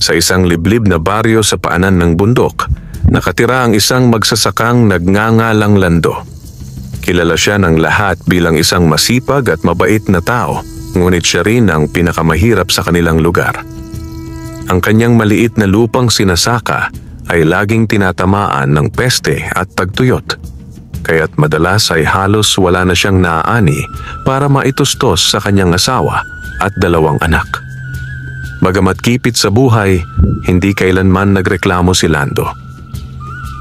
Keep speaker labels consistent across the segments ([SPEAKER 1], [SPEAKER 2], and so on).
[SPEAKER 1] Sa isang liblib na baryo sa paanan ng bundok, nakatira ang isang magsasakang nagngangalang Lando. Kilala siya ng lahat bilang isang masipag at mabait na tao, ngunit siya rin ang pinakamahirap sa kanilang lugar. Ang kanyang maliit na lupang sinasaka ay laging tinatamaan ng peste at tagtuyot, kaya't madalas ay halos wala na siyang naaani para maitustos sa kanyang asawa at 2 anak. Bagamat kipit sa buhay, hindi kailanman nagreklamo si Lando.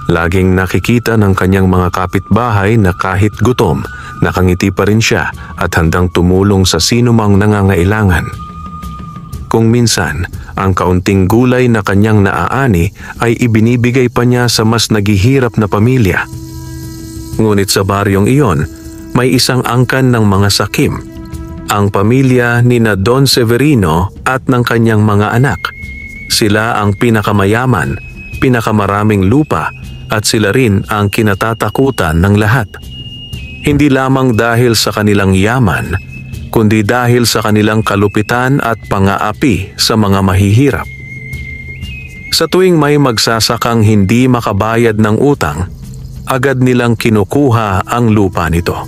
[SPEAKER 1] Laging nakikita ng kanyang mga kapitbahay na kahit gutom, nakangiti pa rin siya at handang tumulong sa sinumang nangangailangan. Kung minsan, ang kaunting gulay na kanyang naaani ay ibinibigay pa niya sa mas naghihirap na pamilya. Ngunit sa baryong iyon, may isang angkan ng mga sakim, ang pamilya ni na Don Severino at ng kanyang mga anak. Sila ang pinakamayaman, pinakamaraming lupa at sila rin ang kinatatakutan ng lahat. Hindi lamang dahil sa kanilang yaman, kundi dahil sa kanilang kalupitan at pang-aapi sa mga mahihirap. Sa tuwing may magsasakang hindi makabayad ng utang, agad nilang kinukuha ang lupa nito.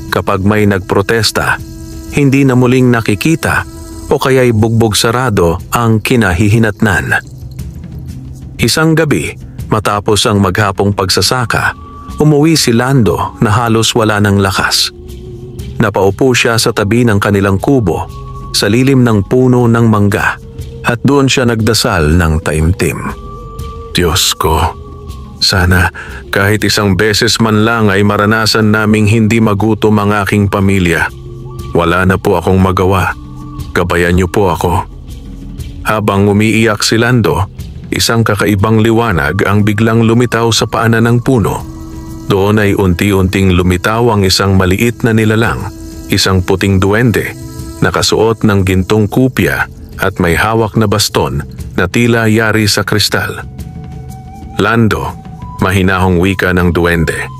[SPEAKER 1] Kapag may nagprotesta, hindi na muling nakikita o kaya'y bugbog sarado ang kinahihinatnan. Isang gabi, matapos ang maghapong pagsasaka, umuwi si Lando na halos wala ng lakas. Napaupo siya sa tabi ng kanilang kubo sa lilim ng puno ng mangga at doon siya nagdasal ng taimtim. Diyos ko, sana kahit isang beses man lang ay maranasan naming hindi magutom ang aking pamilya. Wala na po akong magawa. Gabayan niyo po ako. Habang umiiyak si Lando, isang kakaibang liwanag ang biglang lumitaw sa paanan ng puno. Doon ay unti-unting lumitaw ang isang maliit na nilalang, isang puting duwende, nakasuot ng gintong kupya at may hawak na baston na tila yari sa kristal. Lando, mahinahong wika ng duwende.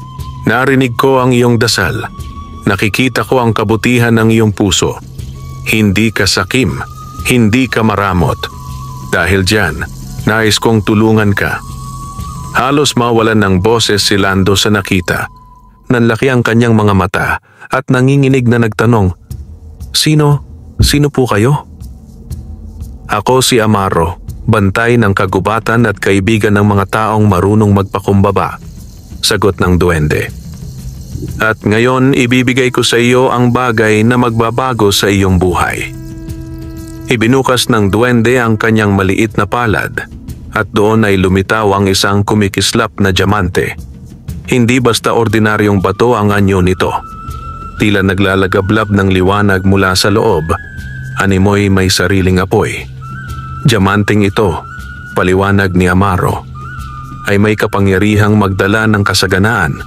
[SPEAKER 1] Narinig ko ang iyong dasal. Nakikita ko ang kabutihan ng iyong puso. Hindi ka sakim, hindi ka maramot. Dahil diyan, nais kong tulungan ka. Halos mawalan ng boses si Lando sa nakita. Nanlaki ang kanyang mga mata at nanginginig na nagtanong, Sino po kayo? Ako si Amaro, bantay ng kagubatan at kaibigan ng mga taong marunong magpakumbaba. Sagot ng duwende. At ngayon ibibigay ko sa iyo ang bagay na magbabago sa iyong buhay. Ibinukas ng duwende ang kanyang maliit na palad at doon ay lumitaw ang isang kumikislap na diamante. Hindi basta ordinaryong bato ang anyo nito. Tila naglalagablab ng liwanag mula sa loob, animoy may sariling apoy. Diamanting ito, paliwanag ni Amaro, ay may kapangyarihang magdala ng kasaganaan.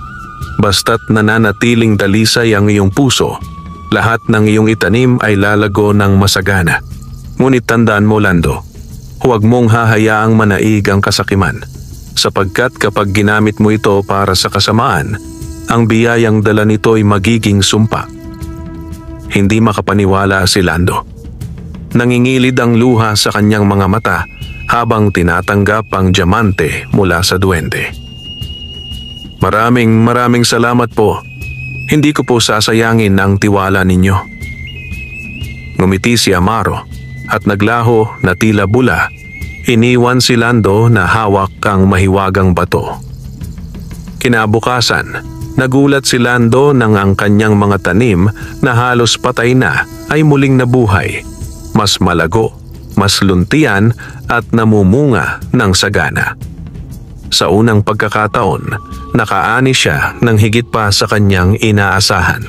[SPEAKER 1] Basta't nananatiling dalisay ang iyong puso, lahat ng iyong itanim ay lalago ng masagana. Ngunit tandaan mo, Lando, huwag mong hahayaang manaig ang kasakiman, sapagkat kapag ginamit mo ito para sa kasamaan, ang biyayang dala nito ay magiging sumpa. Hindi makapaniwala si Lando. Nangingilid ang luha sa kanyang mga mata habang tinatanggap ang diamante mula sa duwende. Maraming salamat po. Hindi ko po sasayangin ang tiwala ninyo. Ngumiti si Amaro at naglaho na tila bula. Iniwan si Lando na hawak ang mahiwagang bato. Kinabukasan, nagulat si Lando nang ang kanyang mga tanim na halos patay na ay muling nabuhay. Mas malago, mas luntian at namumunga ng sagana. Sa unang pagkakataon, nakaani siya ng higit pa sa kanyang inaasahan.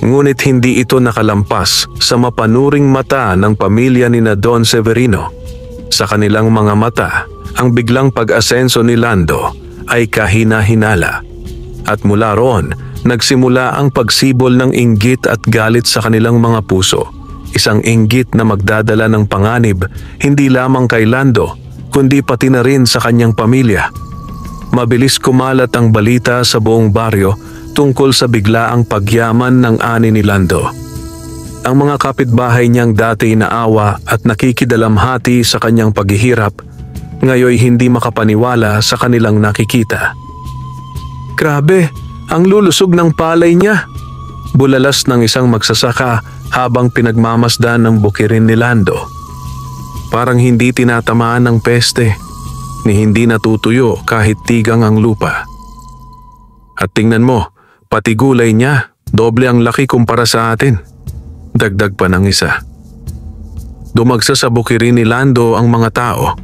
[SPEAKER 1] Ngunit hindi ito nakalampas sa mapanuring mata ng pamilya ni na Don Severino. Sa kanilang mga mata, ang biglang pag-asenso ni Lando ay kahina-hinala. At mula roon, nagsimula ang pagsibol ng inggit at galit sa kanilang mga puso. Isang inggit na magdadala ng panganib hindi lamang kay Lando, kundi pati na rin sa kanyang pamilya. Mabilis kumalat ang balita sa buong baryo tungkol sa biglaang pagyaman ng ani ni Lando. Ang mga kapitbahay niyang dati naawa at nakikidalamhati sa kanyang paghihirap, ngayoy hindi makapaniwala sa kanilang nakikita. Grabe, ang lulusog ng palay niya! Bulalas ng isang magsasaka habang pinagmamasdan ng bukirin ni Lando. Parang hindi tinatamaan ng peste, ni hindi natutuyo kahit tigang ang lupa. At tingnan mo, pati gulay niya, doble ang laki kumpara sa atin. Dagdag pa ng isa. Dumagsa sa bukirin ni Lando ang mga tao,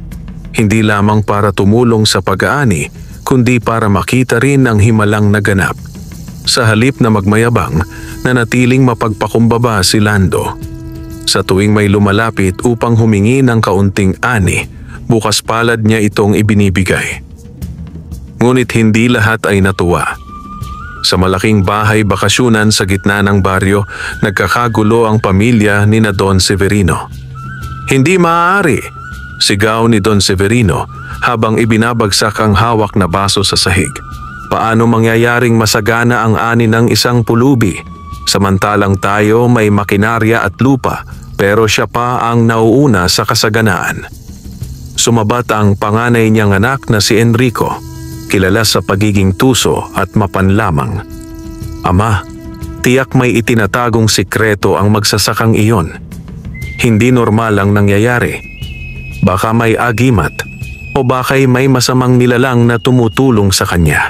[SPEAKER 1] hindi lamang para tumulong sa pag-aani, kundi para makita rin ang himalang naganap. Sa halip na magmayabang, nanatiling mapagpakumbaba si Lando. Sa tuwing may lumalapit upang humingi ng kaunting ani, bukas palad niya itong ibinibigay. Ngunit hindi lahat ay natuwa. Sa malaking bahay bakasyunan sa gitna ng baryo, nagkakagulo ang pamilya ni na Don Severino. Hindi maaari, sigaw ni Don Severino habang ibinabagsak ang hawak na baso sa sahig. Paano mangyayaring masagana ang ani ng isang pulubi, samantalang tayo may makinarya at lupa pero siya pa ang nauuna sa kasaganaan? Sumabat ang panganay niyang anak na si Enrico, kilala sa pagiging tuso at mapanlamang. Ama, tiyak may itinatagong sikreto ang magsasakang iyon. Hindi normal ang nangyayari. Baka may agimat o baka'y may masamang nilalang na tumutulong sa kanya.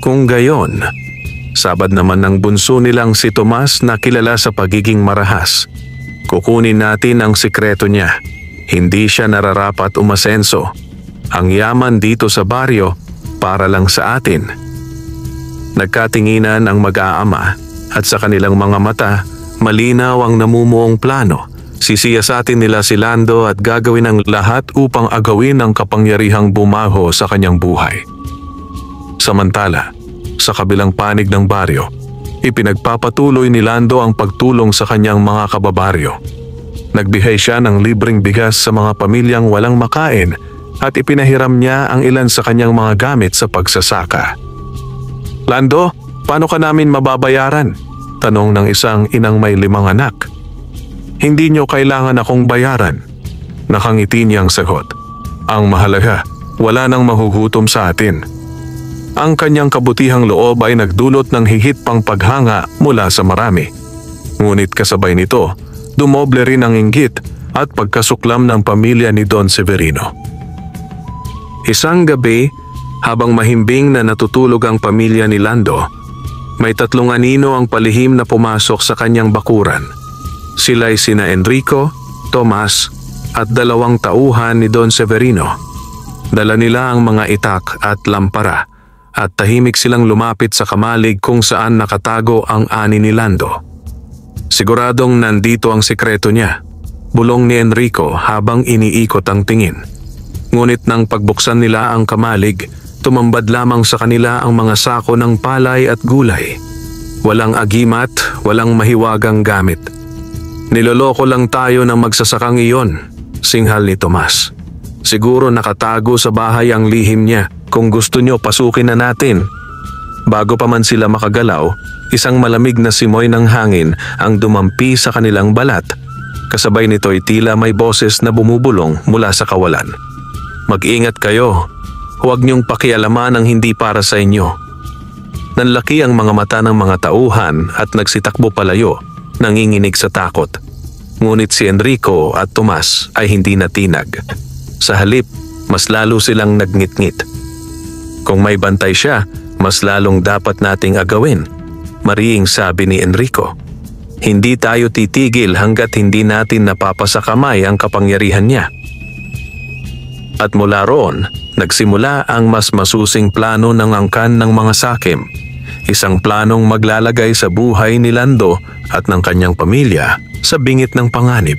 [SPEAKER 1] Kung gayon, sabad naman ng bunso nilang si Tomas na kilala sa pagiging marahas. Kukunin natin ang sikreto niya. Hindi siya nararapat umasenso. Ang yaman dito sa baryo para lang sa atin. Nagkatinginan ang mag-aama at sa kanilang mga mata, malinaw ang namumuong plano. Sisiyasatin nila si Lando at gagawin ang lahat upang agawin ang kapangyarihang bumaho sa kanyang buhay. Samantala, sa kabilang panig ng baryo, ipinagpapatuloy ni Lando ang pagtulong sa kanyang mga kababaryo. Nagbihay siya ng libreng bigas sa mga pamilyang walang makain at ipinahiram niya ang ilan sa kanyang mga gamit sa pagsasaka. Lando, paano ka namin mababayaran? Tanong ng isang inang may 5 anak. Hindi niyo kailangan akong bayaran. Nakangiti niyang sagot. Ang mahalaga, wala nang mahuhutom sa atin. Ang kanyang kabutihang loob ay nagdulot ng higit pang paghanga mula sa marami. Ngunit kasabay nito, dumoble rin ang inggit at pagkasuklam ng pamilya ni Don Severino. Isang gabi, habang mahimbing na natutulog ang pamilya ni Lando, may 3 anino ang palihim na pumasok sa kanyang bakuran. Sila'y sina Enrico, Tomas at 2 tauhan ni Don Severino. Dala nila ang mga itak at lampara at tahimik silang lumapit sa kamalig kung saan nakatago ang ani ni Lando. Siguradong nandito ang sikreto niya, bulong ni Enrico habang iniikot ang tingin. Ngunit nang pagbuksan nila ang kamalig, tumambad lamang sa kanila ang mga sako ng palay at gulay. Walang agimat, walang mahiwagang gamit. Niloloko lang tayo ng magsasakang iyon, singhal ni Tomas. Siguro nakatago sa bahay ang lihim niya. Kung gusto nyo, pasukin na natin. Bago pa man sila makagalaw, isang malamig na simoy ng hangin ang dumampi sa kanilang balat. Kasabay nito'y tila may boses na bumubulong mula sa kawalan. Mag-ingat kayo. Huwag niyong pakialaman ang hindi para sa inyo. Nanlaki ang mga mata ng mga tauhan at nagsitakbo palayo, nanginginig sa takot. Ngunit si Enrico at Tomas ay hindi natinag. Sa halip, mas lalo silang nagngit-ngit. Kung may bantay siya, mas lalong dapat nating agawin, mariing sabi ni Enrico. Hindi tayo titigil hanggat hindi natin napapasakamay ang kapangyarihan niya. At mula roon, nagsimula ang mas masusing plano ng angkan ng mga sakim. Isang planong maglalagay sa buhay ni Lando at ng kanyang pamilya sa bingit ng panganib.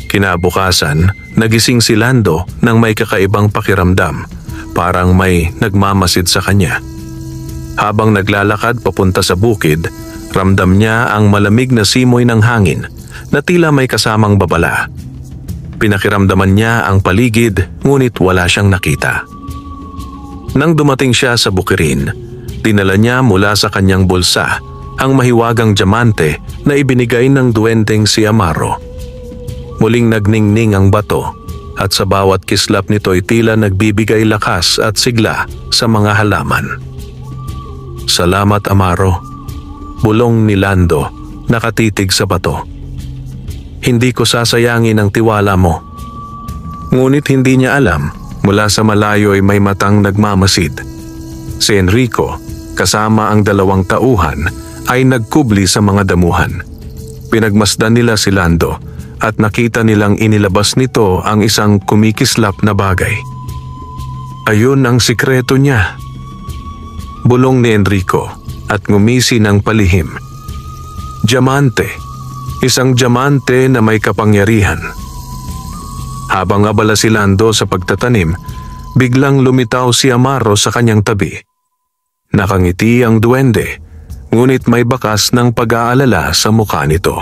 [SPEAKER 1] Kinabukasan, nagising si Lando nang may kakaibang pakiramdam, parang may nagmamasid sa kanya. Habang naglalakad papunta sa bukid, ramdam niya ang malamig na simoy ng hangin na tila may kasamang babala. Pinakiramdaman niya ang paligid ngunit wala siyang nakita. Nang dumating siya sa bukirin, dinala niya mula sa kanyang bulsa ang mahiwagang diamante na ibinigay ng duwendeng si Amaro. Muling nagningning ang bato at sa bawat kislap nito'y tila nagbibigay lakas at sigla sa mga halaman. "Salamat, Amaro," bulong ni Lando, nakatitig sa bato. "Hindi ko sasayangin ang tiwala mo." Ngunit hindi niya alam, mula sa malayo ay may matang nagmamasid. Si Enrico, kasama ang 2 tauhan, ay nagkubli sa mga damuhan. Pinagmasdan nila si Lando at nakita nilang inilabas nito ang isang kumikislap na bagay. "Ayun ang sikreto niya," bulong ni Enrico at ngumisi ng palihim. "Diamante, isang diamante na may kapangyarihan." Habang abala si Lando sa pagtatanim, biglang lumitaw si Amaro sa kanyang tabi. Nakangiti ang duwende, ngunit may bakas ng pag-aalala sa mukha nito.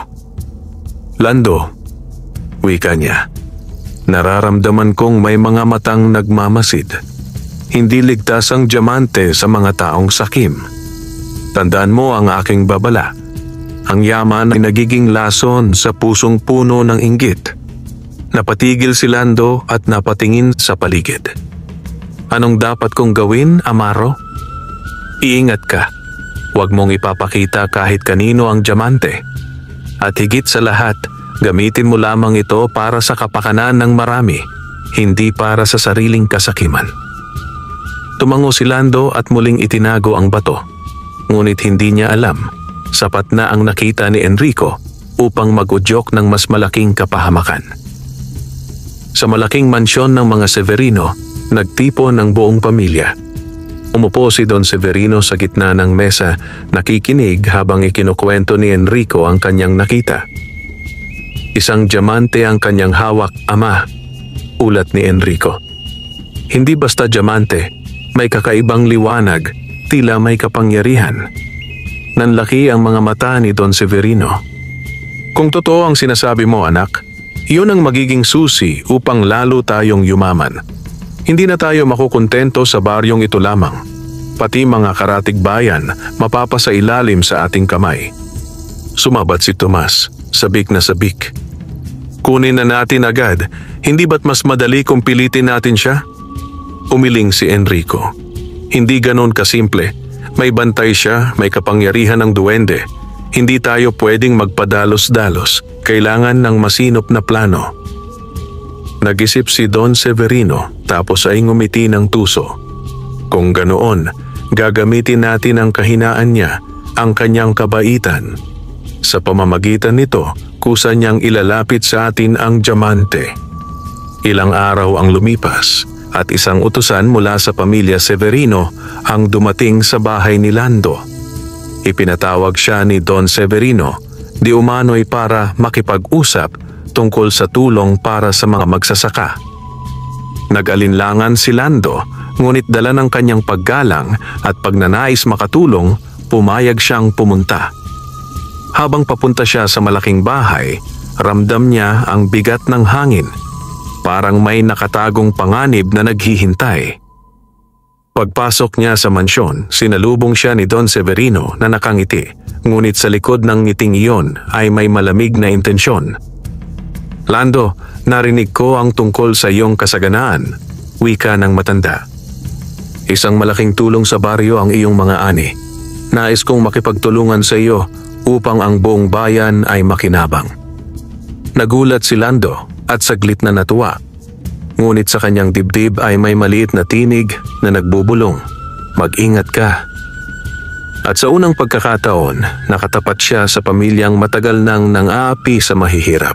[SPEAKER 1] "Lando," wika niya, "nararamdaman kong may mga matang nagmamasid. Hindi ligtas ang diamante sa mga taong sakim. Tandaan mo ang aking babala. Ang yaman ay nagiging lason sa pusong puno ng inggit." Napatigil si Lando at napatingin sa paligid. "Anong dapat kong gawin, Amaro?" "Iingat ka. Huwag mong ipapakita kahit kanino ang diamante. At higit sa lahat, gamitin mo lamang ito para sa kapakanan ng marami, hindi para sa sariling kasakiman." Tumango si Lando at muling itinago ang bato. Ngunit hindi niya alam, sapat na ang nakita ni Enrico upang mag-udyok ng mas malaking kapahamakan. Sa malaking mansyon ng mga Severino, nagtipon ang buong pamilya. Umupo si Don Severino sa gitna ng mesa, nakikinig habang ikinukwento ni Enrico ang kanyang nakita. "Isang diamante ang kanyang hawak, Ama," ulat ni Enrico. "Hindi basta diamante, may kakaibang liwanag, tila may kapangyarihan." Nanlaki ang mga mata ni Don Severino. "Kung totoo ang sinasabi mo, anak, iyon ang magiging susi upang lalo tayong yumaman. Hindi na tayo makukontento sa baryong ito lamang. Pati mga karatig bayan mapapasailalim sa ating kamay." Sumabat si Tomas, sabik na sabik. "Kunin na natin agad, hindi ba't mas madali kung pilitin natin siya?" Umiling si Enrico. "Hindi ganon kasimple. May bantay siya, may kapangyarihan ng duwende. Hindi tayo pwedeng magpadalos-dalos. Kailangan ng masinop na plano." Nag-isip si Don Severino tapos ay ngumiti ng tuso. "Kung ganoon, gagamitin natin ang kahinaan niya, ang kanyang kabaitan. Sa pamamagitan nito, kusa niyang ilalapit sa atin ang diamante." Ilang araw ang lumipas at isang utusan mula sa pamilya Severino ang dumating sa bahay ni Lando. Ipinatawag siya ni Don Severino, di umano'y para makipag-usap tungkol sa tulong para sa mga magsasaka. Nag-alinlangan si Lando, ngunit dala ng kanyang paggalang at pagnanais makatulong, pumayag siyang pumunta. Habang papunta siya sa malaking bahay, ramdam niya ang bigat ng hangin. Parang may nakatagong panganib na naghihintay. Pagpasok niya sa mansyon, sinalubong siya ni Don Severino na nakangiti, ngunit sa likod ng ngiting iyon ay may malamig na intensyon. "Lando, narinig ko ang tungkol sa iyong kasaganaan," wika ng matanda. "Isang malaking tulong sa baryo ang iyong mga ani. Nais kong makipagtulungan sa iyo upang ang buong bayan ay makinabang." Nagulat si Lando at saglit na natuwa. Ngunit sa kanyang dibdib ay may maliit na tinig na nagbubulong, "Mag-ingat ka." At sa unang pagkakataon, nakatapat siya sa pamilyang matagal nang nang-aapi sa mahihirap.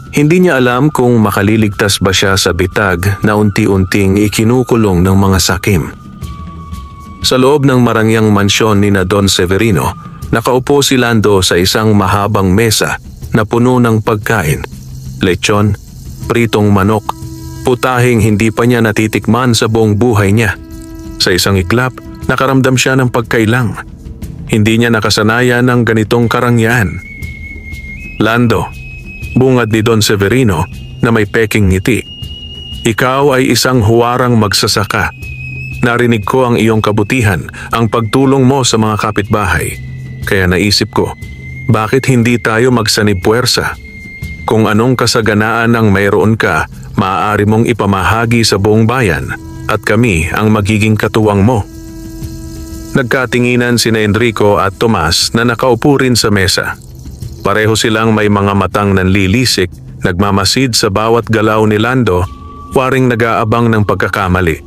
[SPEAKER 1] Hindi niya alam kung makaliligtas ba siya sa bitag na unti-unting ikinukulong ng mga sakim. Sa loob ng marangyang mansyon ni na Don Severino, nakaupo si Lando sa isang mahabang mesa na puno ng pagkain, lechon, pritong manok, putahing hindi pa niya natitikman sa buong buhay niya. Sa isang iklap, nakaramdam siya ng pagkailang. Hindi niya nakasanayan ng ganitong karangyaan. "Lando," bungad ni Don Severino na may peking ngiti, "ikaw ay isang huwarang magsasaka. Narinig ko ang iyong kabutihan, ang pagtulong mo sa mga kapitbahay. Kaya naisip ko, bakit hindi tayo magsanib puwersa? Kung anong kasaganaan ang mayroon ka, maaari mong ipamahagi sa buong bayan at kami ang magiging katuwang mo. Nagkatinginan sina Enrico at Tomas na nakaupo rin sa mesa. Pareho silang may mga matang nanlilisik, nagmamasid sa bawat galaw ni Lando, waring nag-aabang ng pagkakamali.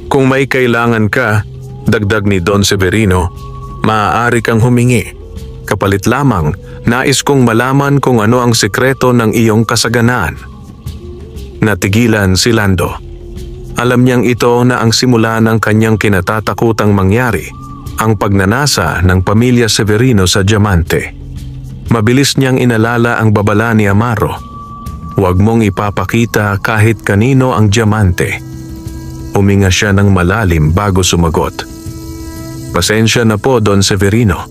[SPEAKER 1] Kung may kailangan ka, dagdag ni Don Severino, maaari kang humingi. Kapalit lamang, nais kong malaman kung ano ang sekreto ng iyong kasaganaan. Natigilan si Lando. Alam niyang ito na ang simula ng kanyang kinatatakutang mangyari, ang pagnanasa ng pamilya Severino sa Diamante. Mabilis niyang inalala ang babala ni Amaro. Huwag mong ipapakita kahit kanino ang Diamante. Huminga siya ng malalim bago sumagot. Pasensya na po, Don Severino.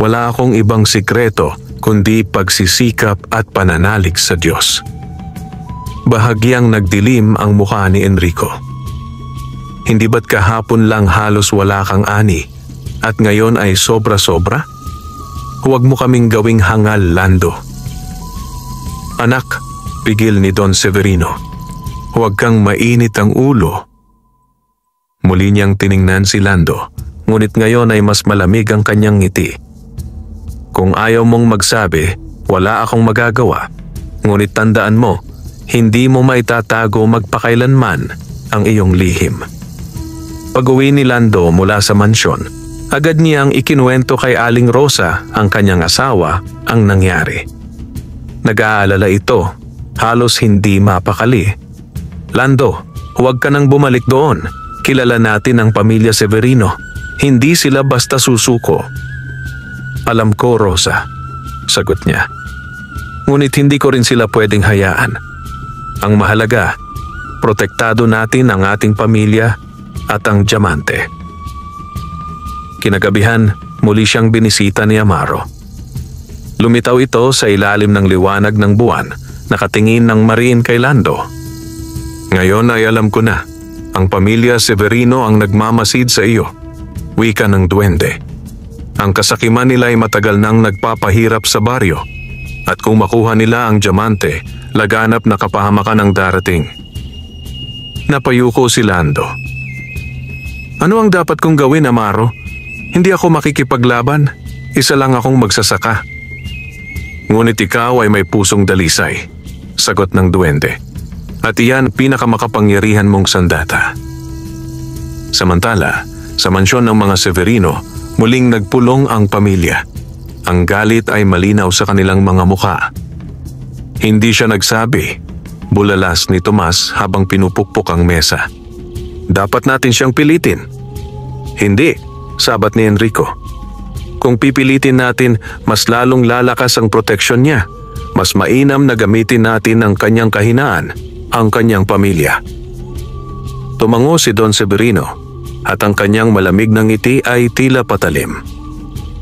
[SPEAKER 1] Wala akong ibang sikreto kundi pagsisikap at pananalig sa Diyos. Bahagyang nagdilim ang mukha ni Enrico. Hindi ba't kahapon lang halos wala kang ani at ngayon ay sobra-sobra? Huwag mo kaming gawing hangal, Lando. Anak, pigil ni Don Severino. Huwag kang mainit ang ulo. Muli niyang tiningnan si Lando, ngunit ngayon ay mas malamig ang kanyang ngiti. Kung ayaw mong magsabi, wala akong magagawa. Ngunit tandaan mo, hindi mo maitatago magpakailanman ang iyong lihim. Pag-uwi ni Lando mula sa mansyon, agad niyang ikinuwento kay Aling Rosa, ang kanyang asawa, ang nangyari. Nag-aalala ito, halos hindi mapakali. Lando, huwag ka nang bumalik doon. Kilala natin ang pamilya Severino. Hindi sila basta susuko. Alam ko, Rosa, sagot niya. Ngunit hindi ko rin sila pwedeng hayaan. Ang mahalaga, protektado natin ang ating pamilya at ang Diamante. Kinagabihan, muli siyang binisita ni Amaro. Lumitaw ito sa ilalim ng liwanag ng buwan, nakatingin ng mariin kay Lando. Ngayon ay alam ko na. Ang pamilya Severino ang nagmamasid sa iyo. Wika ng duwende. Ang kasakiman nila ay matagal nang nagpapahirap sa baryo. At kung makuha nila ang Diamante, laganap na kapahamakan ang darating. Napayuko si Lando. Ano ang dapat kong gawin, Amaro? Hindi ako makikipaglaban. Isa lang akong magsasaka. Ngunit ikaw ay may pusong dalisay, sagot ng duwende. At iyan pinakamakapangyarihan mong sandata. Samantala, sa mansyon ng mga Severino, muling nagpulong ang pamilya. Ang galit ay malinaw sa kanilang mga mukha. Hindi siya nagsabi, bulalas ni Tomas habang pinupukpok ang mesa. Dapat natin siyang pilitin. Hindi, sabat ni Enrico. Kung pipilitin natin, mas lalong lalakas ang proteksyon niya. Mas mainam na gamitin natin ang kanyang kahinaan, ang kanyang pamilya. Tumango si Don Severino at ang kanyang malamig na ngiti ay tila patalim.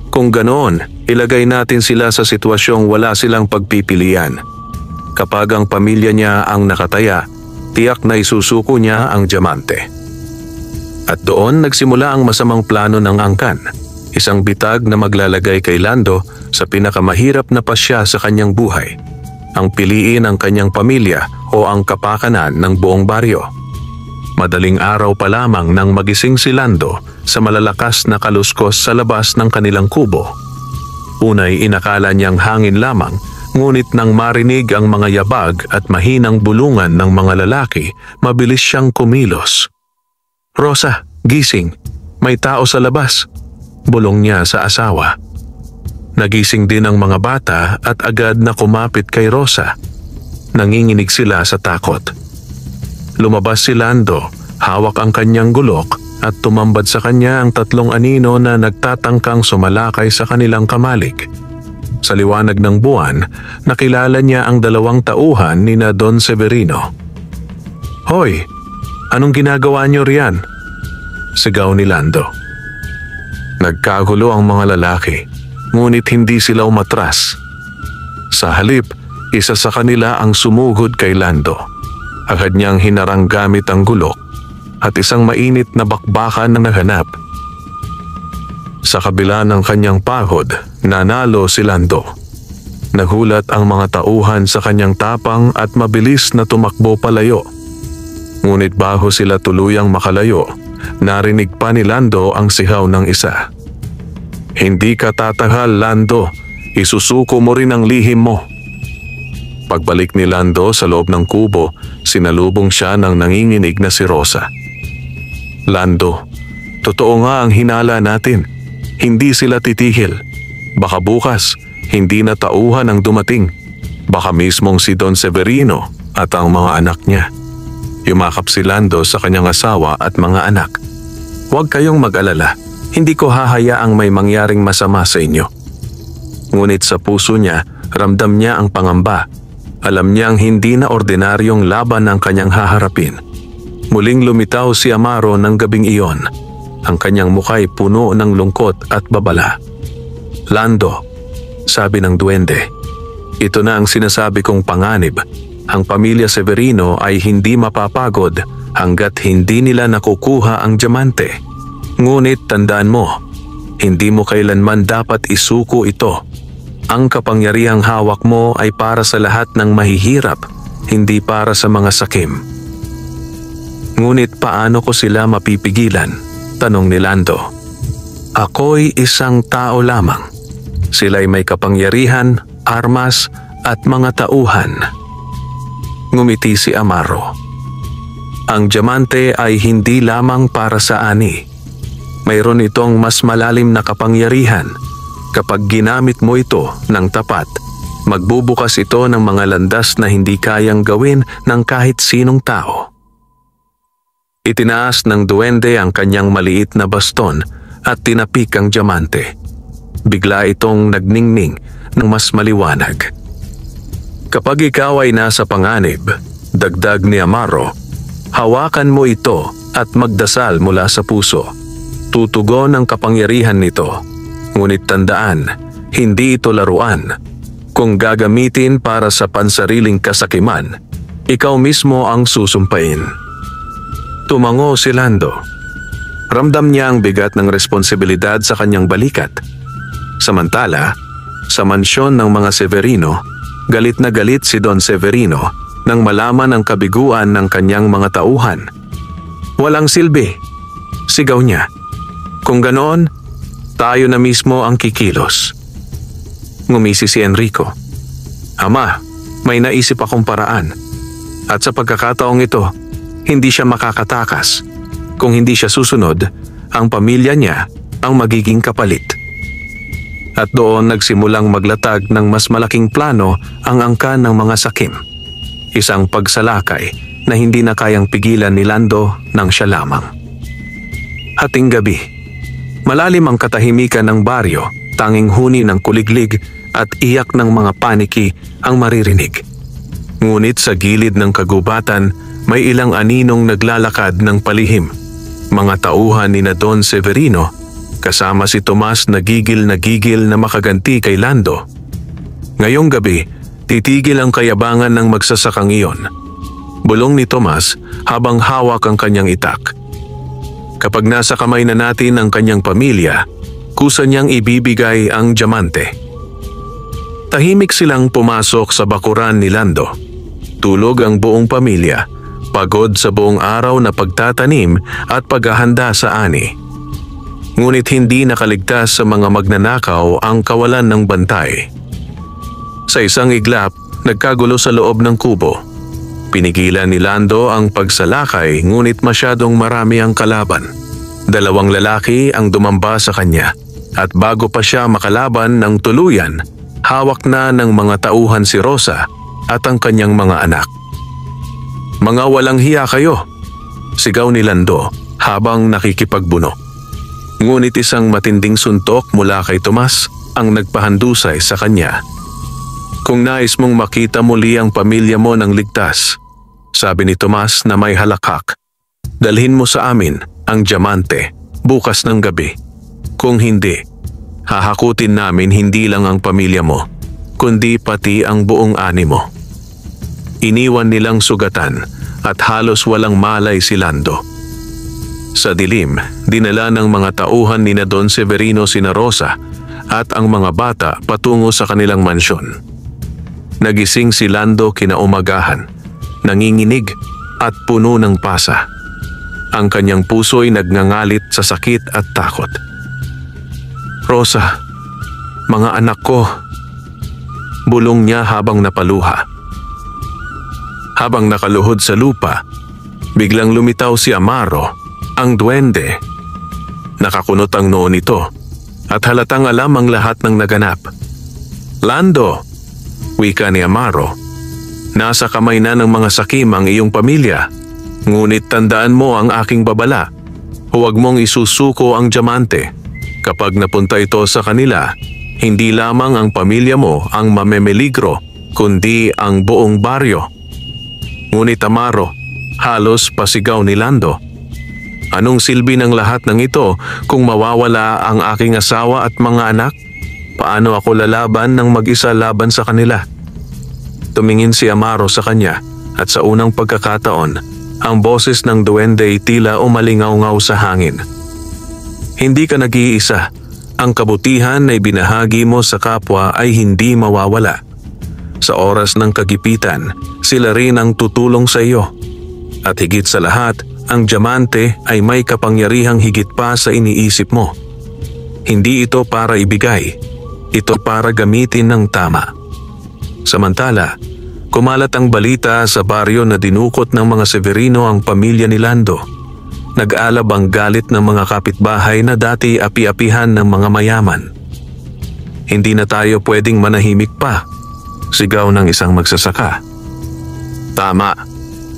[SPEAKER 1] Kung ganoon, ilagay natin sila sa sitwasyong wala silang pagpipilian. Kapag ang pamilya niya ang nakataya, tiyak na isusuko niya ang Diamante. At doon nagsimula ang masamang plano ng angkan, isang bitag na maglalagay kay Lando sa pinakamahirap na pasya sa kanyang buhay. Ang piliin ang kanyang pamilya o ang kapakanan ng buong baryo. Madaling araw pa lamang nang magising si Lando sa malalakas na kaluskos sa labas ng kanilang kubo. Unay inakala niyang hangin lamang, ngunit nang marinig ang mga yabag at mahinang bulungan ng mga lalaki, mabilis siyang kumilos. Rosa, gising. May tao sa labas. Bulong niya sa asawa. Nagising din ang mga bata at agad na kumapit kay Rosa. Nanginginig sila sa takot. Lumabas si Lando, hawak ang kanyang gulok at tumambad sa kanya ang tatlong anino na nagtatangkang sumalakay sa kanilang kamalig. Sa liwanag ng buwan, nakilala niya ang dalawang tauhan ni na Don Severino. Hoy, anong ginagawa niyo riyan? Sigaw ni Lando. Nagkagulo ang mga lalaki, ngunit hindi sila umatras. Sa halip, isa sa kanila ang sumugod kay Lando. Agad niyang hinarang gamit ang gulok at isang mainit na bakbakan na naganap. Sa kabila ng kanyang pagod, nanalo si Lando. Nagulat ang mga tauhan sa kanyang tapang at mabilis na tumakbo palayo. Ngunit bago sila tuluyang makalayo, narinig pa ni Lando ang sigaw ng isa. "Hindi ka tatagal, Lando. Isusuko mo rin ang lihim mo." Pagbalik ni Lando sa loob ng kubo, sinalubong siya ng nanginginig na si Rosa. "Lando, totoo nga ang hinala natin. Hindi sila titigil. Baka bukas, hindi na tauhan ang dumating. Baka mismong si Don Severino at ang mga anak niya." Yumakap si Lando sa kanyang asawa at mga anak. "Huwag kayong mag-alala. Hindi ko hahayaang may mangyaring masama sa inyo." Ngunit sa puso niya, ramdam niya ang pangamba. Alam niyang hindi na ordinaryong laban ang kanyang haharapin. Muling lumitaw si Amaro ng gabing iyon. Ang kanyang muka'y puno ng lungkot at babala. "Lando," sabi ng duwende, "ito na ang sinasabi kong panganib. Ang pamilya Severino ay hindi mapapagod hanggat hindi nila nakukuha ang diamante. Ngunit tandaan mo, hindi mo kailanman dapat isuko ito. Ang kapangyarihang hawak mo ay para sa lahat ng mahihirap, hindi para sa mga sakim." "Ngunit paano ko sila mapipigilan?" tanong ni Lando. "Ako'y isang tao lamang. Sila'y may kapangyarihan, armas at mga tauhan." Ngumiti si Amaro. "Ang diamante ay hindi lamang para sa ani. Mayroon itong mas malalim na kapangyarihan. Kapag ginamit mo ito ng tapat, magbubukas ito ng mga landas na hindi kayang gawin ng kahit sinong tao." Itinaas ng duwende ang kanyang maliit na baston at tinapik ang diamante. Bigla itong nagningning ng mas maliwanag. "Kapag ikaw ay nasa panganib," dagdag ni Amaro, "hawakan mo ito at magdasal mula sa puso. Tutugon ang kapangyarihan nito. Ngunit tandaan, hindi ito laruan. Kung gagamitin para sa pansariling kasakiman, ikaw mismo ang susumpain." Tumango si Lando. Ramdam niya ang bigat ng responsibilidad sa kanyang balikat. Samantala, sa mansyon ng mga Severino, galit na galit si Don Severino nang malaman ang kabiguan ng kanyang mga tauhan. "Walang silbi," sigaw niya. "Kung ganoon, tayo na mismo ang kikilos." Ngumisi si Enrico. "Ama, may naisip akong paraan. At sa pagkakataong ito, hindi siya makakatakas. Kung hindi siya susunod, ang pamilya niya ang magiging kapalit." At doon nagsimulang maglatag ng mas malaking plano ang angkan ng mga sakim. Isang pagsalakay na hindi na kayang pigilan ni Lando nang siya lamang. Hating gabi. Malalim ang katahimikan ng baryo, tanging huni ng kuliglig at iyak ng mga paniki ang maririnig. Ngunit sa gilid ng kagubatan, may ilang aninong naglalakad ng palihim. Mga tauhan ni na Don Severino, kasama si Tomas na gigil na makaganti kay Lando. Ngayong gabi, titigil ang kayabangan ng magsasakang iyon. Bulong ni Tomas habang hawak ang kanyang itak. "Kapag nasa kamay na natin ang kanyang pamilya, kusa niyang ibibigay ang diamante." Tahimik silang pumasok sa bakuran ni Lando. Tulog ang buong pamilya, pagod sa buong araw na pagtatanim at paghahanda sa ani. Ngunit hindi nakaligtas sa mga magnanakaw ang kawalan ng bantay. Sa isang iglap, nagkagulo sa loob ng kubo. Pinigilan ni Lando ang pagsalakay ngunit masyadong marami ang kalaban. 2 lalaki ang dumamba sa kanya at bago pa siya makalaban ng tuluyan, hawak na ng mga tauhan si Rosa at ang kanyang mga anak. "Mga walang hiya kayo!" sigaw ni Lando habang nakikipagbuno. Ngunit isang matinding suntok mula kay Tomas ang nagpahandusay sa kanya. "Kung nais mong makita muli ang pamilya mo ng ligtas," sabi ni Tomas na may halakhak, "dalhin mo sa amin ang diamante bukas ng gabi. Kung hindi, hahakutin namin hindi lang ang pamilya mo, kundi pati ang buong ani mo." Iniwan nilang sugatan at halos walang malay si Lando. Sa dilim, dinala ng mga tauhan ni na Don Severino sina Rosa at ang mga bata patungo sa kanilang mansyon. Nagising si Lando kinaumagahan, nanginginig at puno ng pasa. Ang kanyang puso'y nagngangalit sa sakit at takot. "Rosa, mga anak ko," bulong niya habang napaluha. Habang nakaluhod sa lupa, biglang lumitaw si Amaro, ang duwende. Nakakunot ang noo nito at halatang alam ang lahat ng naganap. "Lando," wika ni Amaro, "nasa kamay na ng mga sakim ang iyong pamilya. Ngunit tandaan mo ang aking babala. Huwag mong isusuko ang diamante. Kapag napunta ito sa kanila, hindi lamang ang pamilya mo ang mamemeligro, kundi ang buong baryo." Ngunit Amaro, halos pasigaw ni Lando. "Anong silbi ng lahat ng ito kung mawawala ang aking asawa at mga anak? Paano ako lalaban ng mag-isa laban sa kanila?" Tumingin si Amaro sa kanya at sa unang pagkakataon, ang boses ng duwende ay tila umalingaw-ngaw sa hangin. "Hindi ka nag-iisa. Ang kabutihan na ibinahagi mo sa kapwa ay hindi mawawala. Sa oras ng kagipitan, sila rin ang tutulong sa iyo. At higit sa lahat, ang diamante ay may kapangyarihang higit pa sa iniisip mo. Hindi ito para ibigay, ito para gamitin ng tama." Samantala, kumalat ang balita sa baryo na dinukot ng mga Severino ang pamilya ni Lando. Nag-alab ang galit ng mga kapitbahay na dati api-apihan ng mga mayaman. "Hindi na tayo pwedeng manahimik pa," sigaw ng isang magsasaka. "Tama,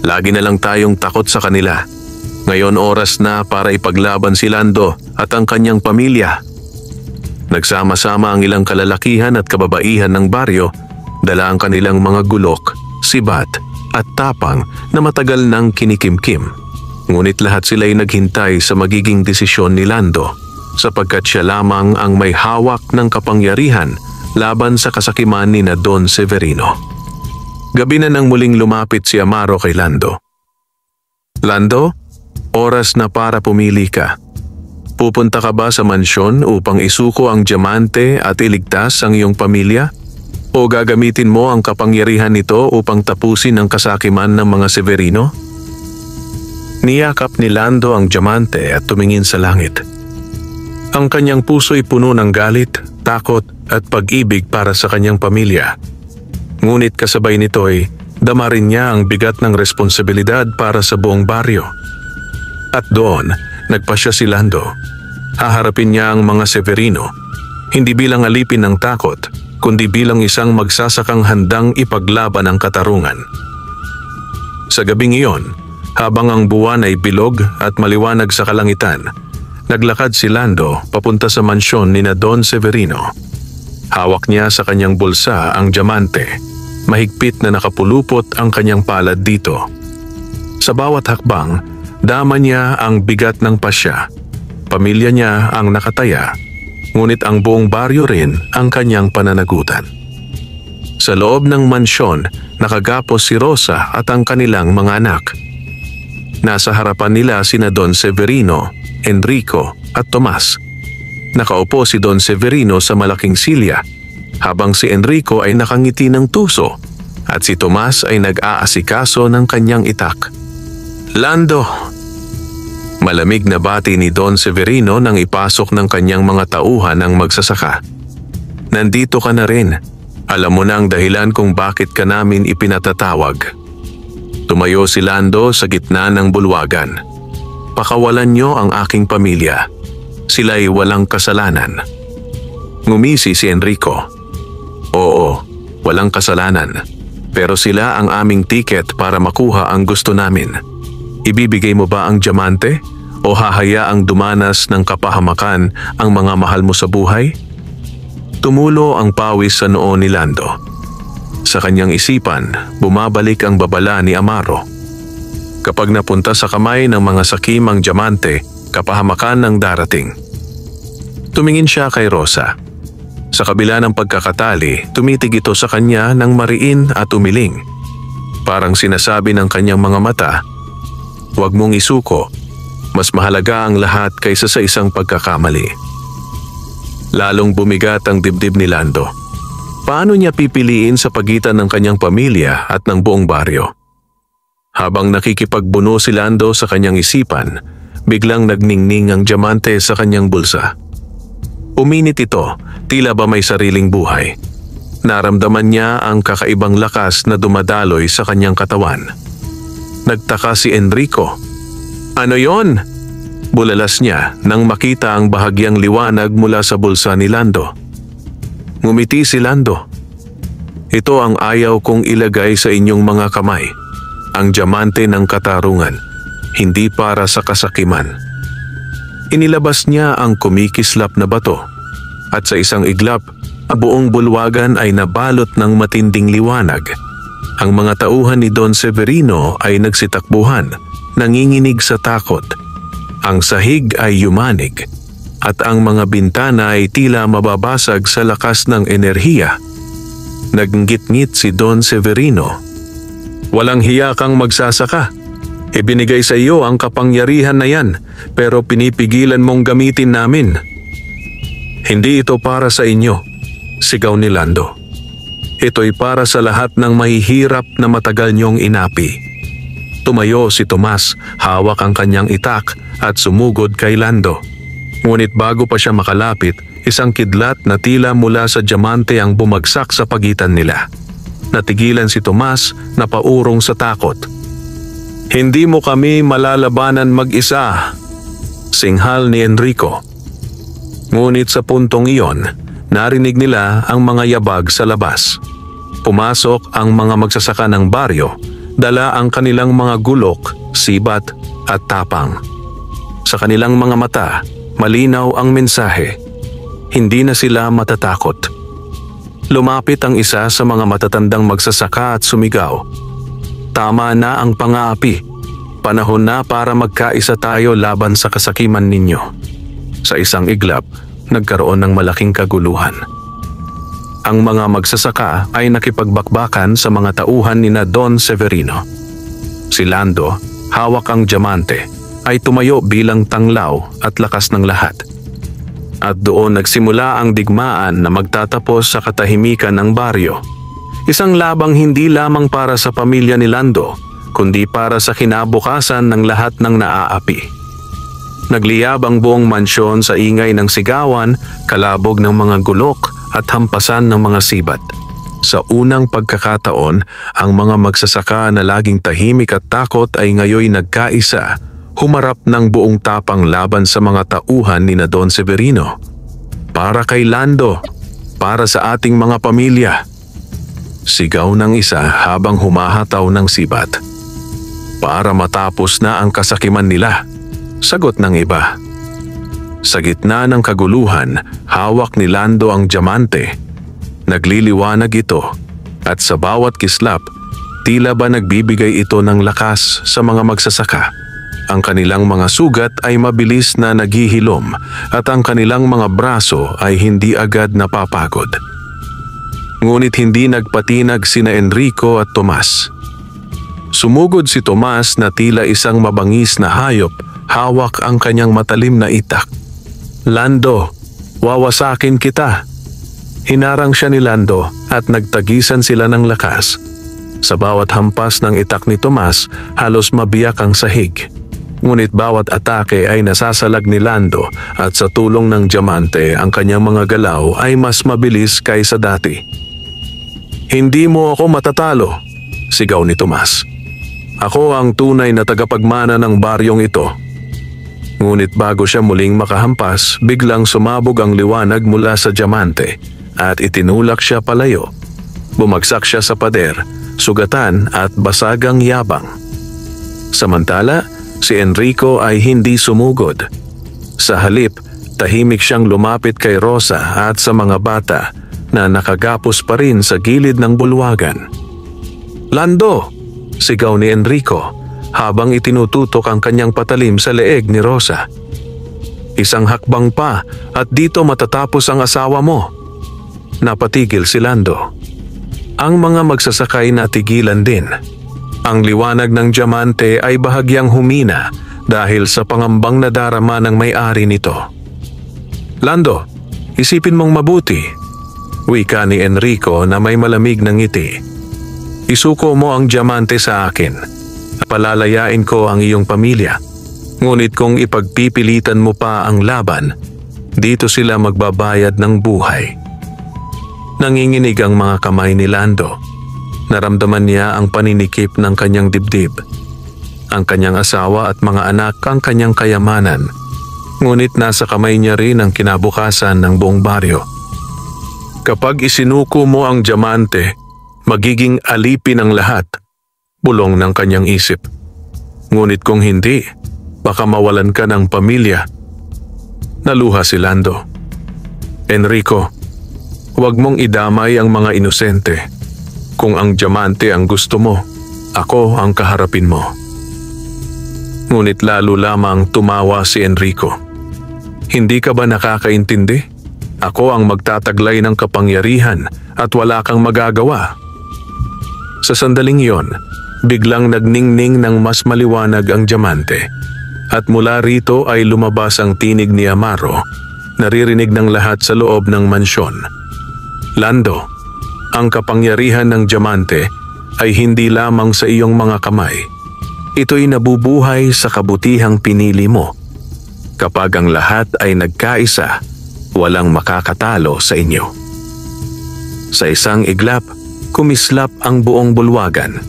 [SPEAKER 1] lagi na lang tayong takot sa kanila. Ngayon oras na para ipaglaban si Lando at ang kanyang pamilya." Nagsama-sama ang ilang kalalakihan at kababaihan ng baryo, dala ang kanilang mga gulok, sibat at tapang na matagal nang kinikimkim. Ngunit lahat sila'y naghintay sa magiging desisyon ni Lando, sapagkat siya lamang ang may hawak ng kapangyarihan laban sa kasakiman ni na Don Severino. Gabi na nang muling lumapit si Amaro kay Lando. "Lando, oras na para pumili ka. Pupunta ka ba sa mansyon upang isuko ang diamante at iligtas ang iyong pamilya? O gagamitin mo ang kapangyarihan nito upang tapusin ang kasakiman ng mga Severino?" Niyakap ni Lando ang diamante at tumingin sa langit. Ang kanyang puso'y puno ng galit, takot at pag-ibig para sa kanyang pamilya. Ngunit kasabay nito'y dama rin niya ang bigat ng responsibilidad para sa buong baryo. At doon, nagpasya si Lando. Haharapin niya ang mga Severino, hindi bilang alipin ng takot, kundi bilang isang magsasakang handang ipaglaban ang katarungan. Sa gabing iyon, habang ang buwan ay bilog at maliwanag sa kalangitan, naglakad si Lando papunta sa mansyon ni na Don Severino. Hawak niya sa kanyang bulsa ang diamante. Mahigpit na nakapulupot ang kanyang palad dito. Sa bawat hakbang, dama niya ang bigat ng pasya. Pamilya niya ang nakataya, ngunit ang buong baryo rin ang kanyang pananagutan. Sa loob ng mansyon, nakagapos si Rosa at ang kanilang mga anak. Nasa harapan nila sina Don Severino, Enrico at Tomas. Nakaupo si Don Severino sa malaking silya, habang si Enrico ay nakangiti ng tuso at si Tomas ay nag-aasikaso ng kanyang itak. "Lando!" Malamig na bati ni Don Severino nang ipasok ng kanyang mga tauhan ng magsasaka. "Nandito ka na rin. Alam mo na ang dahilan kung bakit ka namin ipinatatawag." Tumayo si Lando sa gitna ng bulwagan. "Pakawalan niyo ang aking pamilya. Sila'y walang kasalanan." Ngumisi si Enrico. "Oo, walang kasalanan. Pero sila ang aming tiket para makuha ang gusto namin. Ibibigay mo ba ang diamante o hahayaang dumanas ng kapahamakan ang mga mahal mo sa buhay?" Tumulo ang pawis sa noo ni Lando. Sa kanyang isipan, bumabalik ang babala ni Amaro. Kapag napunta sa kamay ng mga sakim ang diamante, kapahamakan ang darating. Tumingin siya kay Rosa. Sa kabila ng pagkakatali, tumitig ito sa kanya ng mariin at umiling. Parang sinasabi ng kanyang mga mata, "Huwag mong isuko. Mas mahalaga ang lahat kaysa sa isang pagkakamali. Lalong bumigat ang dibdib ni Lando. Paano niya pipiliin sa pagitan ng kanyang pamilya at ng buong baryo? Habang nakikipagbuno si Lando sa kanyang isipan, biglang nagningning ang diamante sa kanyang bulsa. Uminit ito, tila ba may sariling buhay. Naramdaman niya ang kakaibang lakas na dumadaloy sa kanyang katawan. Nagtaka si Enrico. "Ano yon?" Bulalas niya nang makita ang bahagyang liwanag mula sa bulsa ni Lando. Ngumiti si Lando. "Ito ang ayaw kong ilagay sa inyong mga kamay. Ang diamante ng katarungan, hindi para sa kasakiman." Inilabas niya ang kumikislap na bato at sa isang iglap, ang buong bulwagan ay nabalot ng matinding liwanag. Ang mga tauhan ni Don Severino ay nagsitakbuhan, nanginginig sa takot. Ang sahig ay yumanig at ang mga bintana ay tila mababasag sa lakas ng enerhiya. Naggingit-ngit si Don Severino. "Walang hiya kang magsasaka. Ibinigay sa iyo ang kapangyarihan na yan, pero pinipigilan mong gamitin namin." "Hindi ito para sa inyo," sigaw ni Lando. "Ito'y para sa lahat ng mahihirap na matagal niyong inapi." Tumayo si Tomas, hawak ang kanyang itak at sumugod kay Lando. Ngunit bago pa siya makalapit, isang kidlat na tila mula sa diamante ang bumagsak sa pagitan nila. Natigilan si Tomas na paurong sa takot. "Hindi mo kami malalabanan mag-isa," singhal ni Enrico. Ngunit sa puntong iyon, narinig nila ang mga yabag sa labas. Pumasok ang mga magsasaka ng baryo, dala ang kanilang mga gulok, sibat at tapang. Sa kanilang mga mata, malinaw ang mensahe. Hindi na sila matatakot. Lumapit ang isa sa mga matatandang magsasaka at sumigaw. "Tama na ang pang-aapi. Panahon na para magkaisa tayo laban sa kasakiman ninyo." Sa isang iglap, nagkaroon ng malaking kaguluhan. Ang mga magsasaka ay nakipagbakbakan sa mga tauhan ni na Don Severino. Si Lando, hawak ang diamante, ay tumayo bilang tanglaw at lakas ng lahat. At doon nagsimula ang digmaan na magtatapos sa katahimikan ng baryo. Isang labang hindi lamang para sa pamilya ni Lando, kundi para sa kinabukasan ng lahat ng naaapi. Nagliyab ang buong mansyon sa ingay ng sigawan, kalabog ng mga gulok at hampasan ng mga sibat. Sa unang pagkakataon, ang mga magsasaka na laging tahimik at takot ay ngayoy nagkaisa, humarap ng buong tapang laban sa mga tauhan ni na Don Severino. "Para kay Lando, para sa ating mga pamilya," sigaw ng isa habang humahataw ng sibat. "Para matapos na ang kasakiman nila," sagot ng iba. Sa gitna ng kaguluhan, hawak ni Lando ang diamante. Nagliliwanag ito at sa bawat kislap, tila ba nagbibigay ito ng lakas sa mga magsasaka. Ang kanilang mga sugat ay mabilis na naghihilom at ang kanilang mga braso ay hindi agad napapagod. Ngunit hindi nagpatinag sina Enrico at Tomas. Sumugod si Tomas na tila isang mabangis na hayop, hawak ang kanyang matalim na itak. "Lando, wawasakin kita." Hinarang siya ni Lando at nagtagisan sila ng lakas. Sa bawat hampas ng itak ni Tomas, halos mabiyak ang sahig. Ngunit bawat atake ay nasasalag ni Lando at sa tulong ng diamante ang kanyang mga galaw ay mas mabilis kaysa dati. "Hindi mo ako matatalo," sigaw ni Tomas. "Ako ang tunay na tagapagmana ng baryong ito." Ngunit bago siya muling makahampas, biglang sumabog ang liwanag mula sa diamante at itinulak siya palayo. Bumagsak siya sa pader, sugatan at basagang yabang. Samantala, si Enrico ay hindi sumugod. Sa halip, tahimik siyang lumapit kay Rosa at sa mga bata na nakagapos pa rin sa gilid ng bulwagan. "Lando!" sigaw ni Enrico habang itinututok ang kanyang patalim sa leeg ni Rosa. "Isang hakbang pa at dito matatapos ang asawa mo." Napatigil si Lando. Ang mga magsasakay natigilan din. Ang liwanag ng diamante ay bahagyang humina dahil sa pangambang nadarama ng may-ari nito. Lando, isipin mong mabuti, wika ni Enrico na may malamig na ngiti. Isuko mo ang diamante sa akin. Palalayain ko ang iyong pamilya. Ngunit kung ipagpipilitan mo pa ang laban, dito sila magbabayad ng buhay. Nanginginig ang mga kamay ni Lando. Naramdaman niya ang paninikip ng kanyang dibdib. Ang kanyang asawa at mga anak ang kanyang kayamanan. Ngunit nasa kamay niya rin ang kinabukasan ng buong baryo. Kapag isinuko mo ang diamante, magiging alipin ang lahat, bulong ng kanyang isip. Ngunit kung hindi, baka mawalan ka ng pamilya. Naluha si Lando. Enrico, huwag mong idamay ang mga inosente. Kung ang diamante ang gusto mo, ako ang kaharapin mo. Ngunit lalo lamang tumawa si Enrico. Hindi ka ba nakakaintindi? Ako ang magtataglay ng kapangyarihan at wala kang magagawa. Sa sandaling iyon, biglang nagningning ng mas maliwanag ang diamante. At mula rito ay lumabas ang tinig ni Amaro, naririnig ng lahat sa loob ng mansyon. Lando, ang kapangyarihan ng diamante ay hindi lamang sa iyong mga kamay. Ito'y nabubuhay sa kabutihang pinili mo. Kapag ang lahat ay nagkaisa, walang makakatalo sa inyo. Sa isang iglap, kumislap ang buong bulwagan.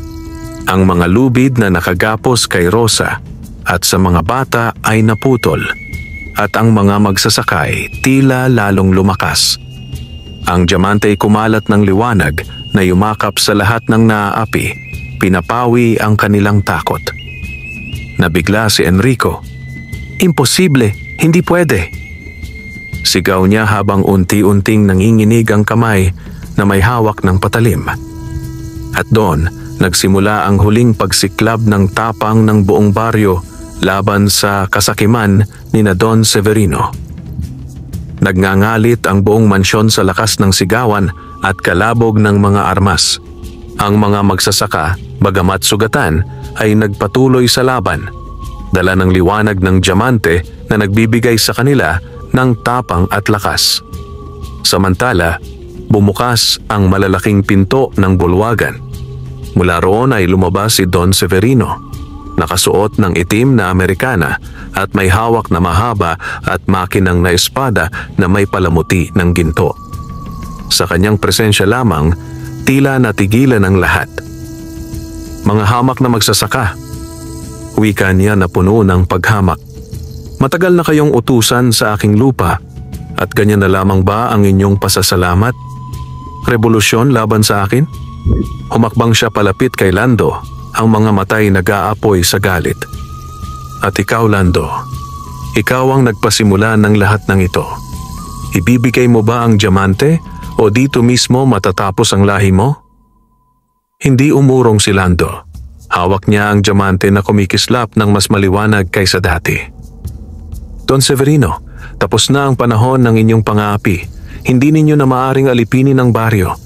[SPEAKER 1] Ang mga lubid na nakagapos kay Rosa at sa mga bata ay naputol at ang mga magsasakay tila lalong lumakas. Ang diamante ay kumalat ng liwanag na yumakap sa lahat ng naaapi, pinapawi ang kanilang takot. Nabigla si Enrico. Imposible, hindi pwede. Sigaw niya habang unti-unting nanginginig ang kamay na may hawak ng patalim. At doon, nagsimula ang huling pagsiklab ng tapang ng buong baryo laban sa kasakiman ni na Don Severino. Nagngangalit ang buong mansyon sa lakas ng sigawan at kalabog ng mga armas. Ang mga magsasaka, bagamat sugatan, ay nagpatuloy sa laban, dala ng liwanag ng diamante na nagbibigay sa kanila ng tapang at lakas. Samantala, bumukas ang malalaking pinto ng bulwagan. Mula roon ay lumabas si Don Severino, nakasuot ng itim na Amerikana at may hawak na mahaba at makinang na espada na may palamuti ng ginto. Sa kanyang presensya lamang, tila natigilan ang lahat. Mga hamak na magsasaka, wika niya na puno ng paghamak. Matagal na kayong utusan sa aking lupa at ganyan na lamang ba ang inyong pasasalamat? Revolusyon laban sa akin? Humakbang siya palapit kay Lando, ang mga matay nag-aapoy sa galit. At ikaw, Lando, ikaw ang nagpasimula ng lahat ng ito. Ibibigay mo ba ang diamante o dito mismo matatapos ang lahi mo? Hindi umurong si Lando. Hawak niya ang diamante na kumikislap ng mas maliwanag kaysa dati. Don Severino, tapos na ang panahon ng inyong pang-aapi. Hindi ninyo na maaring alipinin ang baryo.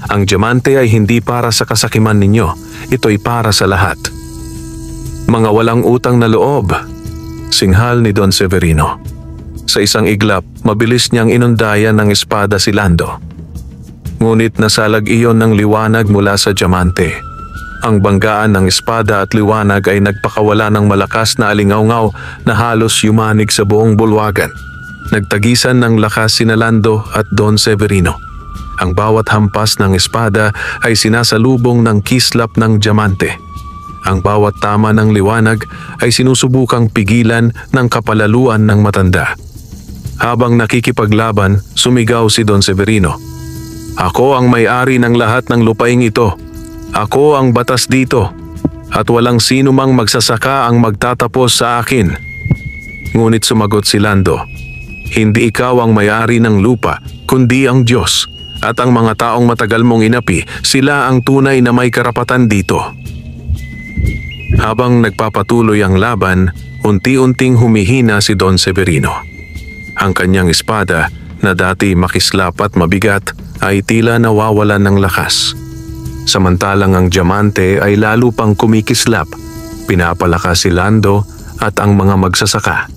[SPEAKER 1] Ang diamante ay hindi para sa kasakiman ninyo. Ito'y para sa lahat. Mga walang utang na loob, singhal ni Don Severino. Sa isang iglap, mabilis niyang inundayan ng espada si Lando. Ngunit nasalag iyon ng liwanag mula sa diamante. Ang banggaan ng espada at liwanag ay nagpakawala ng malakas na alingawngaw na halos yumanig sa buong bulwagan. Nagtagisan ng lakas sina Lando at Don Severino. Ang bawat hampas ng espada ay sinasalubong ng kislap ng diamante. Ang bawat tama ng liwanag ay sinusubukang pigilan ng kapalaluan ng matanda. Habang nakikipaglaban, sumigaw si Don Severino. Ako ang may-ari ng lahat ng lupaing ito. Ako ang batas dito. At walang sino mang magsasaka ang magtatapos sa akin. Ngunit sumagot si Lando. Hindi ikaw ang may-ari ng lupa, kundi ang Diyos. At ang mga taong matagal mong inapi, sila ang tunay na may karapatan dito. Habang nagpapatuloy ang laban, unti-unting humihina si Don Severino. Ang kanyang espada, na dati makislap at mabigat, ay tila nawawalan ng lakas. Samantalang ang diamante ay lalo pang kumikislap. Pinapalakas si Lando at ang mga magsasaka.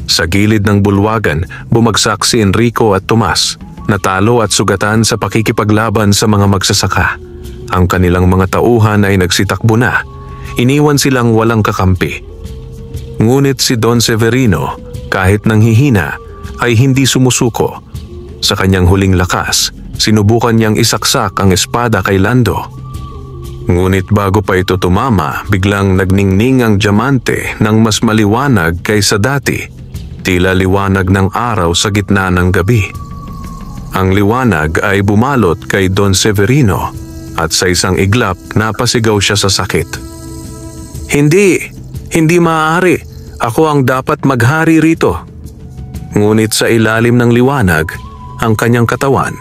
[SPEAKER 1] Sa gilid ng bulwagan, bumagsak si Enrico at Tomas, natalo at sugatan sa pakikipaglaban sa mga magsasaka. Ang kanilang mga tauhan ay nagsitakbo na. Iniwan silang walang kakampi. Ngunit si Don Severino, kahit nanghihina, ay hindi sumusuko. Sa kanyang huling lakas, sinubukan niyang isaksak ang espada kay Lando. Ngunit bago pa ito tumama, biglang nagningning ang diamante ng mas maliwanag kaysa dati. Tila liwanag ng araw sa gitna ng gabi. Ang liwanag ay bumalot kay Don Severino at sa isang iglap napasigaw siya sa sakit. Hindi maaari. Ako ang dapat maghari rito. Ngunit sa ilalim ng liwanag, ang kanyang katawan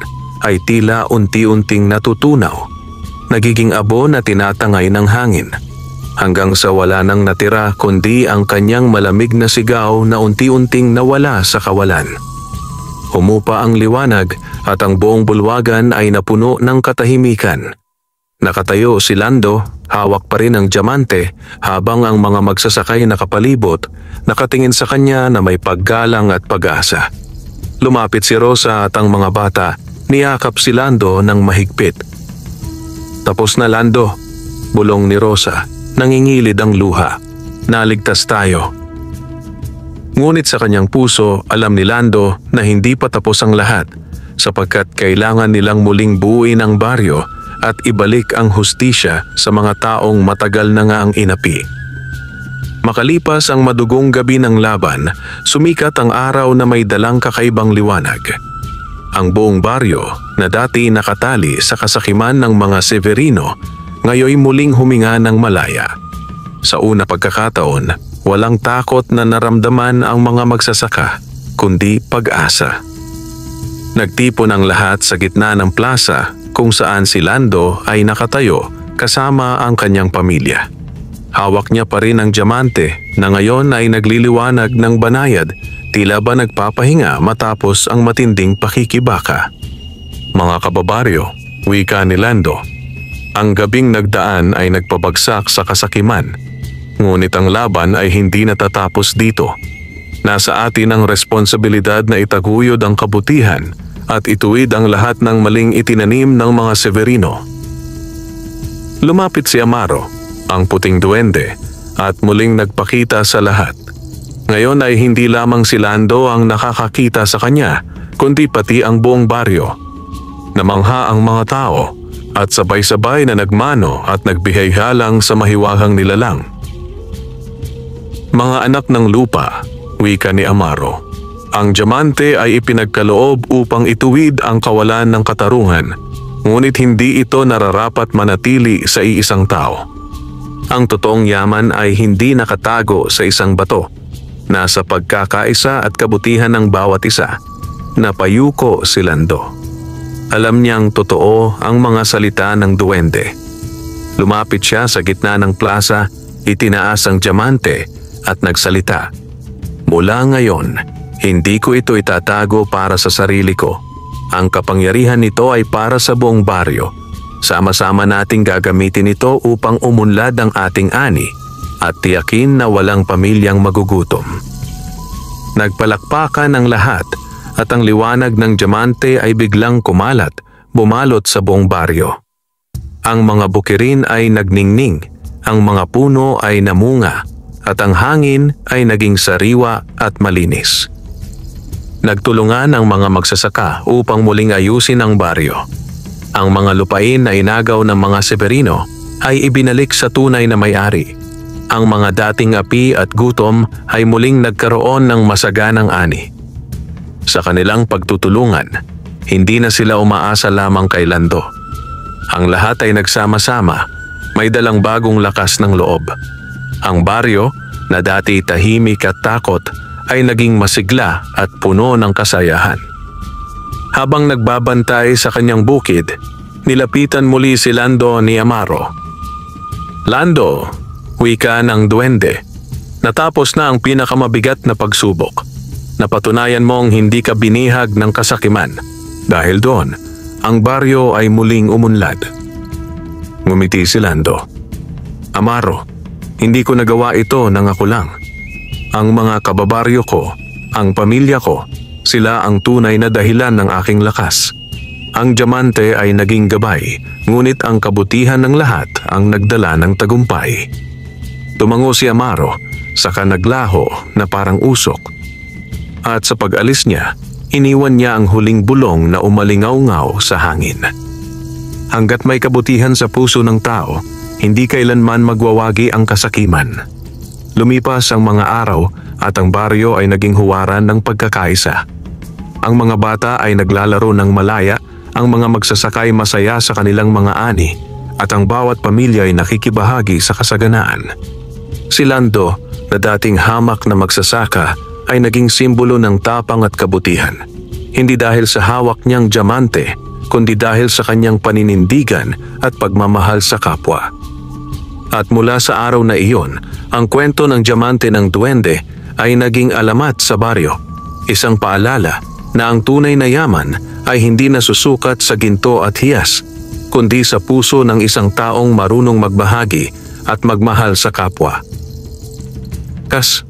[SPEAKER 1] ay tila unti-unting natutunaw. Nagiging abo na tinatangay ng hangin. Hanggang sa wala nang natira kundi ang kanyang malamig na sigaw na unti-unting nawala sa kawalan. Humupa ang liwanag at ang buong bulwagan ay napuno ng katahimikan. Nakatayo si Lando, hawak pa rin ang diamante habang ang mga magsasakay na kapalibot nakatingin sa kanya na may paggalang at pag-asa. Lumapit si Rosa at ang mga bata, niyakap si Lando ng mahigpit. Tapos na Lando, bulong ni Rosa, nangingilid ang luha. Naligtas tayo. Ngunit sa kanyang puso, alam ni Lando na hindi pa tapos ang lahat sapagkat kailangan nilang muling buuin ang baryo at ibalik ang hustisya sa mga taong matagal na nga ang inapi. Makalipas ang madugong gabi ng laban, sumikat ang araw na may dalang kakaibang liwanag. Ang buong baryo na dati nakatali sa kasakiman ng mga Severino, ngayoy muling huminga ng malaya. Sa una pagkakataon, walang takot na naramdaman ang mga magsasaka, kundi pag-asa. Nagtipon ang lahat sa gitna ng plaza kung saan si Lando ay nakatayo kasama ang kanyang pamilya. Hawak niya pa rin ang diamante na ngayon ay nagliliwanag ng banayad, tila ba nagpapahinga matapos ang matinding pakikibaka. Mga kababaryo, wika ni Lando, ang gabing nagdaan ay nagpabagsak sa kasakiman. Ngunit ang laban ay hindi natatapos dito. Nasa atin ang responsibilidad na itaguyod ang kabutihan at ituwid ang lahat ng maling itinanim ng mga Severino. Lumapit si Amaro, ang puting duwende, at muling nagpakita sa lahat. Ngayon ay hindi lamang si Lando ang nakakakita sa kanya, kundi pati ang buong baryo. Namangha ang mga tao at sabay-sabay na nagmano at nagbihayalang sa mahiwagang nilalang. Mga anak ng lupa, wika ni Amaro. Ang diamante ay ipinagkaloob upang ituwid ang kawalan ng katarungan, ngunit hindi ito nararapat manatili sa iisang tao. Ang totoong yaman ay hindi nakatago sa isang bato. Nasa pagkakaisa at kabutihan ng bawat isa. Napayuko si Lando. Alam niyang totoo ang mga salita ng duwende. Lumapit siya sa gitna ng plaza, itinaas ang diamante at nagsalita. Mula ngayon, hindi ko ito itatago para sa sarili ko. Ang kapangyarihan nito ay para sa buong baryo. Sama-sama nating gagamitin ito upang umunlad ang ating ani at tiyakin na walang pamilyang magugutom. Nagpalakpakan ang lahat at ang liwanag ng diamante ay biglang kumalat, bumalot sa buong baryo. Ang mga bukirin ay nagningning, ang mga puno ay namunga, at ang hangin ay naging sariwa at malinis. Nagtulungan ang mga magsasaka upang muling ayusin ang baryo. Ang mga lupain na inagaw ng mga Severino ay ibinalik sa tunay na may-ari. Ang mga dating api at gutom ay muling nagkaroon ng masaganang ani. Sa kanilang pagtutulungan, hindi na sila umaasa lamang kay Lando. Ang lahat ay nagsama-sama, may dalang bagong lakas ng loob. Ang baryo, na dati tahimik at takot, ay naging masigla at puno ng kasayahan. Habang nagbabantay sa kanyang bukid, nilapitan muli si Lando ni Amaro. Lando, wika ng duwende, natapos na ang pinakamabigat na pagsubok. Napatunayan mong hindi ka binihag ng kasakiman. Dahil doon, ang baryo ay muling umunlad. Ngumiti si Lando. Amaro, Hindi ko nagawa ito nang ako lang. Ang mga kababaryo ko, ang pamilya ko, sila ang tunay na dahilan ng aking lakas. Ang diamante ay naging gabay, ngunit ang kabutihan ng lahat ang nagdala ng tagumpay. Tumango si Amaro, saka naglaho na parang usok. At sa pag-alis niya, iniwan niya ang huling bulong na umalingaw-ngaw sa hangin. Hanggat may kabutihan sa puso ng tao, hindi kailanman magwawagi ang kasakiman. Lumipas ang mga araw at ang baryo ay naging huwaran ng pagkakaisa. Ang mga bata ay naglalaro ng malaya, ang mga magsasakay masaya sa kanilang mga ani, at ang bawat pamilya ay nakikibahagi sa kasaganaan. Si Lando, na dating hamak na magsasaka, ay naging simbolo ng tapang at kabutihan. Hindi dahil sa hawak niyang diamante, kundi dahil sa kanyang paninindigan at pagmamahal sa kapwa. At mula sa araw na iyon, ang kwento ng diamante ng duwende ay naging alamat sa baryo. Isang paalala na ang tunay na yaman ay hindi nasusukat sa ginto at hiyas, kundi sa puso ng isang taong marunong magbahagi at magmahal sa kapwa. Kas,